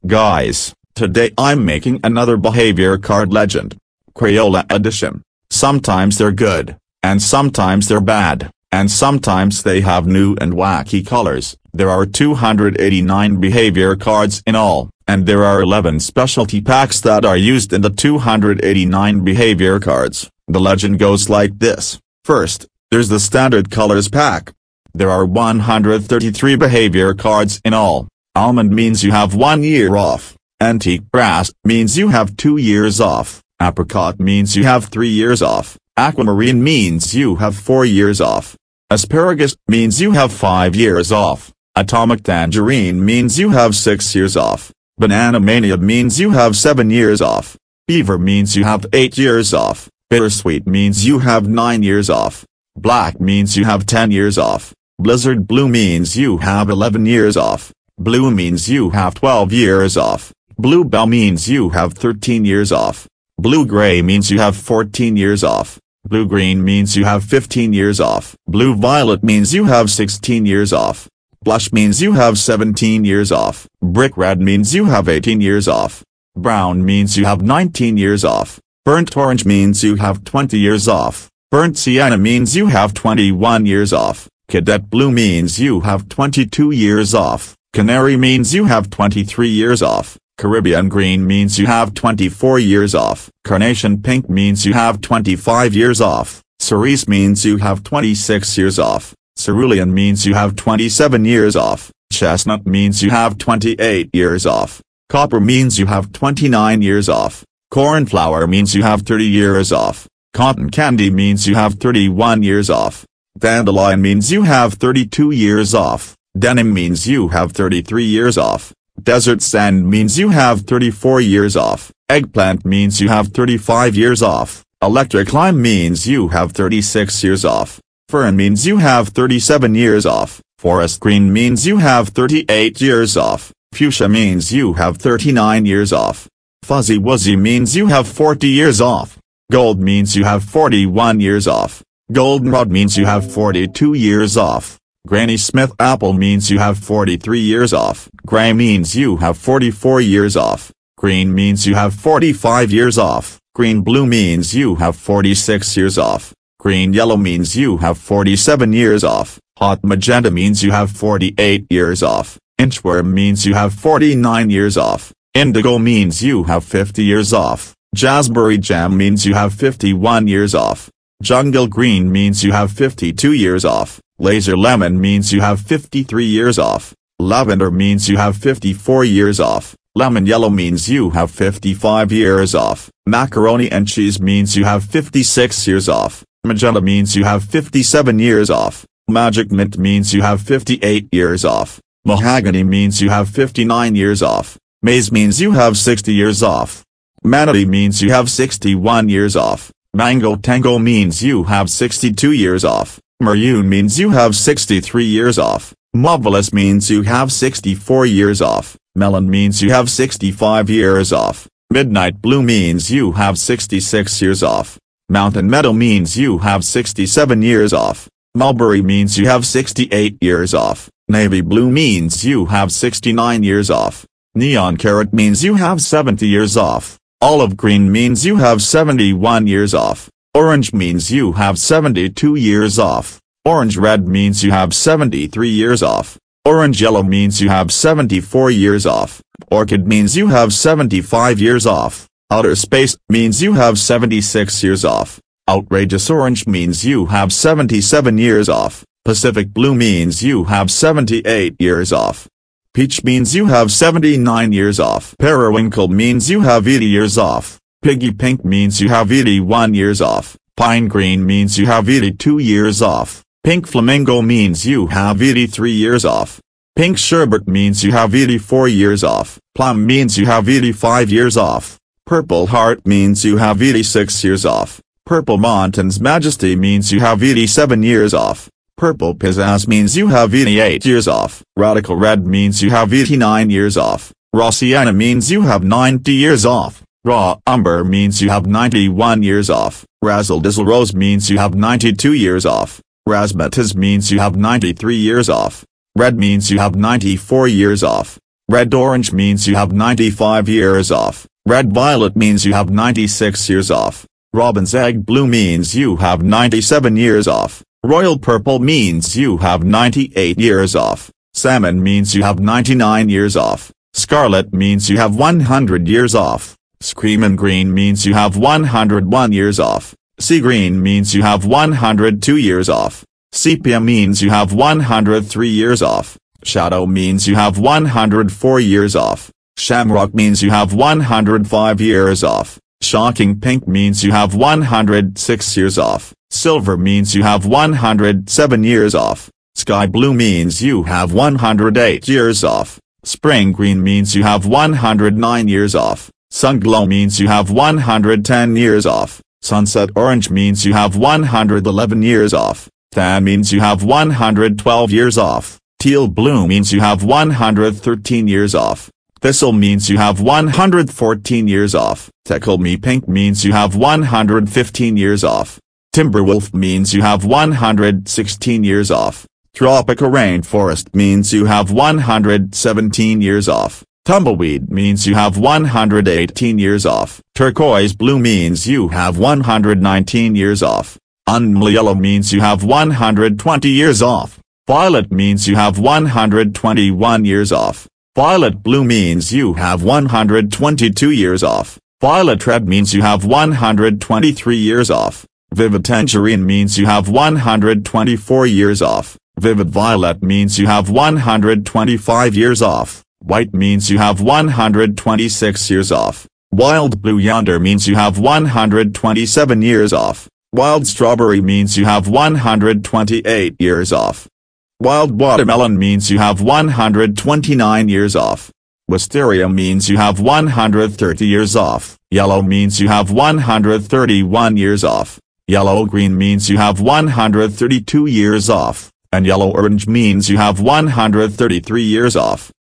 Guys, today I'm making another behavior card legend. Crayola edition. Sometimes they're good, and sometimes they're bad, and sometimes they have new and wacky colors. There are 289 behavior cards in all, and there are 11 specialty packs that are used in the 289 behavior cards. The legend goes like this. First, there's the standard colors pack. There are 133 behavior cards in all. Almond means you have 1 year off. Antique brass means you have 2 years off. Apricot means you have 3 years off. Aquamarine means you have 4 years off. Asparagus means you have 5 years off. Atomic tangerine means you have 6 years off. Banana mania means you have 7 years off. Beaver means you have 8 years off. Bittersweet means you have 9 years off. Black means you have 10 years off. Blizzard blue means you have 11 years off. Blue means you have 12 years off. Bluebell means you have 13 years off. Blue-gray means you have 14 years off. Blue-green means you have 15 years off. Blue-violet means you have 16 years off. Blush means you have 17 years off. Brick red means you have 18 years off. Brown means you have 19 years off. Burnt orange means you have 20 years off. Burnt sienna means you have 21 years off. Cadet blue means you have 22 years off. Canary means you have 23 years off. Caribbean green means you have 24 years off. Carnation pink means you have 25 years off. Cerise means you have 26 years off. Cerulean means you have 27 years off. Chestnut means you have 28 years off. Copper means you have 29 years off. Cornflower means you have 30 years off. Cotton candy means you have 31 years off. Dandelion means you have 32 years off. Denim means you have 33 years off. Desert sand means you have 34 years off. Eggplant means you have 35 years off. Electric lime means you have 36 years off. Fern means you have 37 years off. Forest green means you have 38 years off. Fuchsia means you have 39 years off. Fuzzy wuzzy means you have 40 years off. Gold means you have 41 years off. Goldenrod means you have 42 years off. Granny Smith apple means you have 43 years off. Gray means you have 44 years off. Green means you have 45 years off. Green blue means you have 46 years off. Green yellow means you have 47 years off. Hot magenta means you have 48 years off. Inchworm means you have 49 years off. Indigo means you have 50 years off. Jazzberry jam means you have 51 years off. Jungle green means you have 52 years off. Laser lemon means you have 53 years off. Lavender means you have 54 years off. Lemon yellow means you have 55 years off. Macaroni and cheese means you have 56 years off. Magenta means you have 57 years off. Magic mint means you have 58 years off. Mahogany means you have 59 years off. Maize means you have 60 years off. Manatee means you have 61 years off. Mango tango means you have 62 years off. Maroon means you have 63 years off. Marvelous means you have 64 years off. Melon means you have 65 years off. Midnight blue means you have 66 years off. Mountain meadow means you have 67 years off. Mulberry means you have 68 years off. Navy blue means you have 69 years off. Neon carrot means you have 70 years off. Olive green means you have 71 years off. Orange means you have 72 years off. Orange red means you have 73 years off. Orange yellow means you have 74 years off. Orchid means you have 75 years off. Outer space means you have 76 years off. Outrageous orange means you have 77 years off. Pacific blue means you have 78 years off. Peach means you have 79 years off. Periwinkle means you have 80 years off. Piggy pink means you have 81 years off. Pine green means you have 82 years off. Pink flamingo means you have 83 years off. Pink sherbet means you have 84 years off. Plum means you have 85 years off. Purple heart means you have 86 years off. Purple Mountain's Majesty means you have 87 years off. Purple pizzazz means you have 88 years off. Radical red means you have 89 years off. Raw sienna means you have 90 years off. Raw umber means you have 91 years off. Razzle dazzle rose means you have 92 years off. Razzmatazz means you have 93 years off. Red means you have 94 years off. Red orange means you have 95 years off. Red violet means you have 96 years off. Robin's egg blue means you have 97 years off. Royal purple means you have 98 years off. Salmon means you have 99 years off. Scarlet means you have 100 years off. Screamin' green means you have 101 years off. Sea green means you have 102 years off. Sepia means you have 103 years off. Shadow means you have 104 years off. Shamrock means you have 105 years off. Shocking pink means you have 106 years off. Silver means you have 107 years off. Sky blue means you have 108 years off. Spring green means you have 109 years off. Sunglow means you have 110 years off. Sunset orange means you have 111 years off. Tan means you have 112 years off. Teal blue means you have 113 years off. Thistle means you have 114 years off. Tickle me pink means you have 115 years off. Timberwolf means you have 116 years off. Tropical rainforest means you have 117 years off. Tumbleweed means you have 118 years off. Turquoise blue means you have 119 years off. Unmal yellow means you have 120 years off. Violet means you have 121 years off. Violet blue means you have 122 years off. Violet red means you have 123 years off. Vivid tangerine means you have 124 years off. Vivid violet means you have 125 years off. White means you have 126 years off. Wild blue yonder means you have 127 years off. Wild strawberry means you have 128 years off. Wild watermelon means you have 129 years off. Wisteria means you have 130 years off. Yellow means you have 131 years off. Yellow-green means you have 132 years off. And yellow-orange means you have 133 years off.